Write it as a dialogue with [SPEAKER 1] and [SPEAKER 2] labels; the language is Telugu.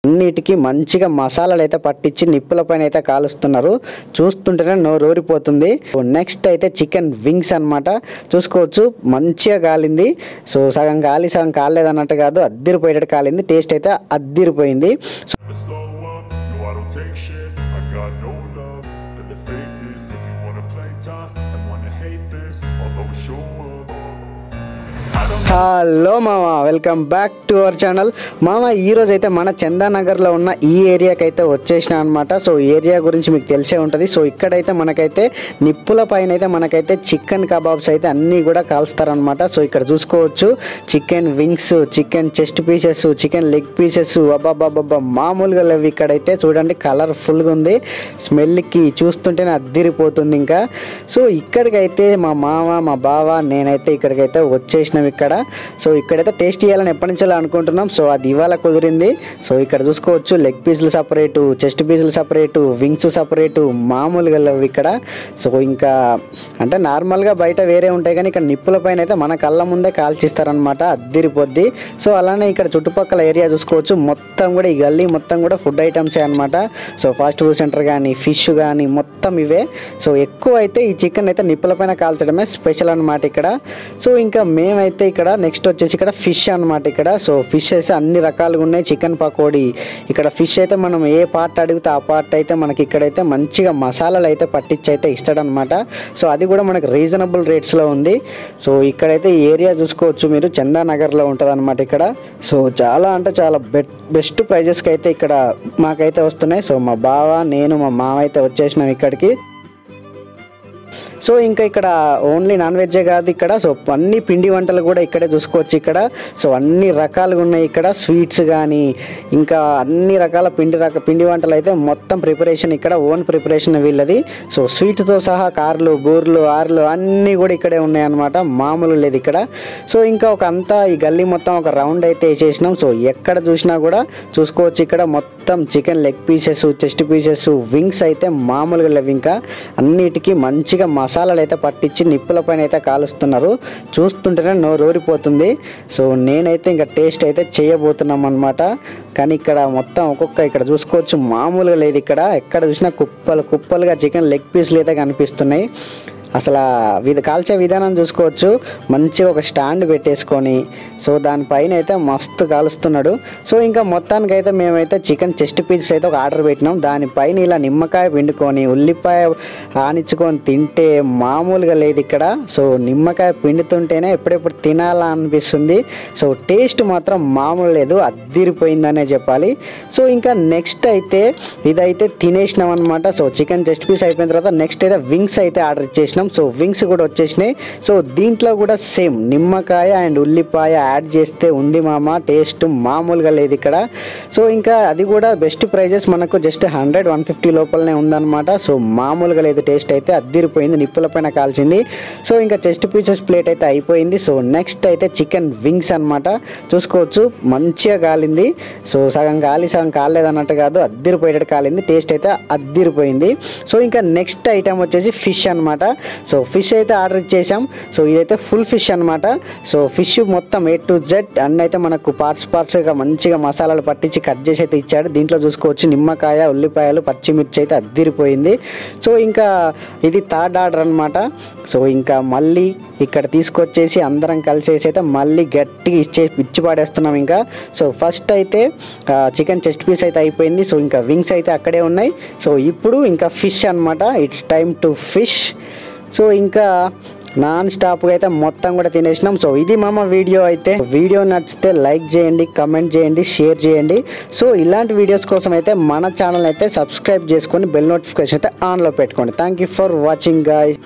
[SPEAKER 1] అన్నిటికీ మంచిగా మసాలాలు అయితే పట్టించి నిప్పుల పైన అయితే కాలుస్తున్నారు. చూస్తుంటేనే నోరూరిపోతుంది. నెక్స్ట్ అయితే చికెన్ వింగ్స్ అన్నమాట. చూసుకోవచ్చు మంచిగా కాలింది. సో సగం కాలి సగం కాలేదు అన్నట్టు కాదు, అద్దిరిపోయేటట్టు కాలింది. టేస్ట్ అయితే అద్దిరిపోయింది. హలో మామ, welcome back to our channel. మామ ఈరోజు అయితే మన చందానగర్లో ఉన్న ఈ ఏరియాకి అయితే వచ్చేసిన అనమాట. సో ఏరియా గురించి మీకు తెలిసే ఉంటుంది. సో ఇక్కడైతే మనకైతే నిప్పుల పైన అయితే మనకైతే చికెన్ కబాబ్స్ అయితే అన్నీ కూడా కాల్స్తారనమాట. సో ఇక్కడ చూసుకోవచ్చు chicken wings, chicken chest pieces, chicken leg pieces, అబ్బాబ్బాబ్బా మామూలుగా లేవు. ఇక్కడైతే చూడండి కలర్ఫుల్గా ఉంది, స్మెల్కి చూస్తుంటేనే అద్దిరిపోతుంది ఇంకా. సో ఇక్కడికైతే మా మామ, మా బావ, నేనైతే ఇక్కడికైతే వచ్చేసినాం. ఇక్కడ సో ఇక్కడైతే టేస్ట్ చేయాలని ఎప్పటి నుంచో అనుకుంటున్నాం. సో అది ఇవాళ కుదిరింది. సో ఇక్కడ చూసుకోవచ్చు లెగ్ పీసులు సపరేటు, చెస్ట్ పీసులు సపరేటు, వింగ్స్ సపరేటు, మామూలుగా లేవు ఇక్కడ. సో ఇంకా అంటే నార్మల్గా బయట వేరే ఉంటాయి, కానీ ఇక్కడ నిప్పుల పైన అయితే మన కళ్ళ ముందే కాల్చిస్తారనమాట, అద్దిరిపోద్ది. సో అలానే ఇక్కడ చుట్టుపక్కల ఏరియా చూసుకోవచ్చు, మొత్తం కూడా ఈ గల్లీ మొత్తం కూడా ఫుడ్ ఐటమ్సే అనమాట. సో ఫాస్ట్ ఫుడ్ సెంటర్ కానీ, ఫిష్ కానీ మొత్తం ఇవే. సో ఎక్కువ అయితే ఈ చికెన్ అయితే నిప్పుల పైన కాల్చడమే స్పెషల్ అనమాట ఇక్కడ. సో ఇంకా మేమైతే ఇక్కడ నెక్స్ట్ వచ్చేసి ఇక్కడ ఫిష్ అనమాట. ఇక్కడ సో ఫిష్ అయితే అన్ని రకాలుగా ఉన్నాయి. చికెన్ పకోడీ, ఇక్కడ ఫిష్ అయితే మనం ఏ పార్ట్ అడిగితే ఆ పార్ట్ అయితే మనకి ఇక్కడైతే మంచిగా మసాలాలు అయితే పట్టించి అయితే ఇస్తాడనమాట. సో అది కూడా మనకు రీజనబుల్ రేట్స్లో ఉంది. సో ఇక్కడైతే ఈ ఏరియా చూసుకోవచ్చు మీరు, చందానగర్లో ఉంటుంది అనమాట ఇక్కడ. సో చాలా అంటే చాలా బెస్ట్ ప్రైజెస్కి అయితే ఇక్కడ మాకైతే వస్తున్నాయి. సో మా బావ, నేను, మా మామ అయితే వచ్చేసినాం ఇక్కడికి. సో ఇంకా ఇక్కడ ఓన్లీ నాన్ వెజ్జే కాదు ఇక్కడ. సో అన్ని పిండి వంటలు కూడా ఇక్కడే చూసుకోవచ్చు ఇక్కడ. సో అన్ని రకాలుగా ఉన్నాయి ఇక్కడ, స్వీట్స్ కానీ ఇంకా అన్ని రకాల పిండి వంటలు అయితే మొత్తం ప్రిపరేషన్ ఇక్కడ, ఓన్ ప్రిపరేషన్ వీళ్ళది. సో స్వీట్తో సహా కార్లు, బూర్లు, ఆర్లు అన్నీ కూడా ఇక్కడే ఉన్నాయన్నమాట, మామూలు లేదు ఇక్కడ. సో ఇంకా ఒక అంతా ఈ గల్లీ మొత్తం ఒక రౌండ్ అయితే వేసేసినాం. సో ఎక్కడ చూసినా కూడా చూసుకోవచ్చు ఇక్కడ మొత్తం chicken leg pieces, chest pieces, wings అయితే మామూలుగా లేవు. ఇంకా అన్నిటికీ మంచిగా మసాలాలు అయితే పట్టించి నిప్పుల పైన అయితే కాలుస్తున్నారు. చూస్తుంటేనే నోరూరిపోతుంది. సో నేనైతే ఇంకా టేస్ట్ అయితే చేయబోతున్నాం అనమాట. కానీ ఇక్కడ మొత్తం ఇక్కడ చూసుకోవచ్చు మామూలుగా లేదు ఇక్కడ. ఎక్కడ చూసినా కుప్పలుగా చికెన్ లెగ్ పీసులు అయితే కనిపిస్తున్నాయి. అసలు కాల్చే విధానం చూసుకోవచ్చు, మంచిగా ఒక స్టాండ్ పెట్టేసుకొని సో దానిపైన అయితే మస్తు కాలుస్తున్నాడు. సో ఇంకా మొత్తానికైతే మేమైతే చికెన్ చెస్ట్ పీసెస్ అయితే ఒక ఆర్డర్ పెట్టినాం. దానిపైన ఇలా నిమ్మకాయ పిండుకొని, ఉల్లిపాయ ఆనించుకొని తింటే మామూలుగా లేదు ఇక్కడ. సో నిమ్మకాయ పిండుతుంటేనే ఎప్పుడెప్పుడు తినాలా అనిపిస్తుంది. సో టేస్ట్ మాత్రం మామూలు లేదు, అద్దిరిపోయిందనే చెప్పాలి. సో ఇంకా నెక్స్ట్ అయితే ఇదైతే తినేసినాం అనమాట. సో చికెన్ చెస్ట్ పీస్ అయిపోయిన తర్వాత నెక్స్ట్ అయితే వింగ్స్ అయితే ఆర్డర్ ఇచ్చేసినాం. సో వింగ్స్ కూడా వచ్చేసినాయి. సో దీంట్లో కూడా సేమ్ నిమ్మకాయ అండ్ ఉల్లిపాయ యాడ్ చేస్తే ఉంది మామ, టేస్ట్ మామూలుగా లేదు ఇక్కడ. సో ఇంకా అది కూడా బెస్ట్ ప్రైజెస్ మనకు జస్ట్ 100-150 లోపలనే ఉందన్నమాట. సో మామూలుగా లేదు, టేస్ట్ అయితే అద్దిరిపోయింది, నిప్పుల పైన కాల్చింది. సో ఇంకా చెస్ట్ పీసెస్ ప్లేట్ అయితే అయిపోయింది. సో నెక్స్ట్ అయితే చికెన్ వింగ్స్ అనమాట. చూసుకోవచ్చు మంచిగా కాలింది. సో సగం కాలి సగం కాలేదు అన్నట్టు కాదు, అద్దిరిపోయేటట్టు కాలింది. టేస్ట్ అయితే అద్దిరిపోయింది. సో ఇంకా నెక్స్ట్ ఐటమ్ వచ్చేసి ఫిష్ అనమాట. సో ఫిష్ అయితే ఆర్డర్ ఇచ్చేసాం. సో ఇదైతే ఫుల్ ఫిష్ అనమాట. సో ఫిష్ మొత్తం A to Z అన్నీ అయితే మనకు పార్ట్స్గా మంచిగా మసాలాలు పట్టించి కట్ చేసి అయితే ఇచ్చాడు. దీంట్లో చూసుకోవచ్చు నిమ్మకాయ, ఉల్లిపాయలు, పచ్చిమిర్చి అయితే అద్దిరిపోయింది. సో ఇంకా ఇది థర్డ్ ఆర్డర్ అనమాట. సో ఇంకా మళ్ళీ ఇక్కడ తీసుకొచ్చేసి అందరం కలిసేసి అయితే మళ్ళీ గట్టిగా ఇచ్చి పాడేస్తున్నాం ఇంకా. సో ఫస్ట్ అయితే చికెన్ చెస్ట్ పీస్ అయితే అయిపోయింది. సో ఇంకా వింగ్స్ అయితే అక్కడే ఉన్నాయి. సో ఇప్పుడు ఇంకా ఫిష్ అనమాట. It's time to fish. So ఇంకా నాన్ స్టాప్గా అయితే మొత్తం కూడా తినేసినాం. సో ఇది మామ వీడియో అయితే. వీడియో నచ్చితే లైక్ చేయండి, కమెంట్ చేయండి, షేర్ చేయండి. సో ఇలాంటి వీడియోస్ కోసం అయితే మన ఛానల్ అయితే సబ్స్క్రైబ్ చేసుకొని బెల్ నోటిఫికేషన్ అయితే ఆన్లో పెట్టుకోండి. Thank you for watching guys.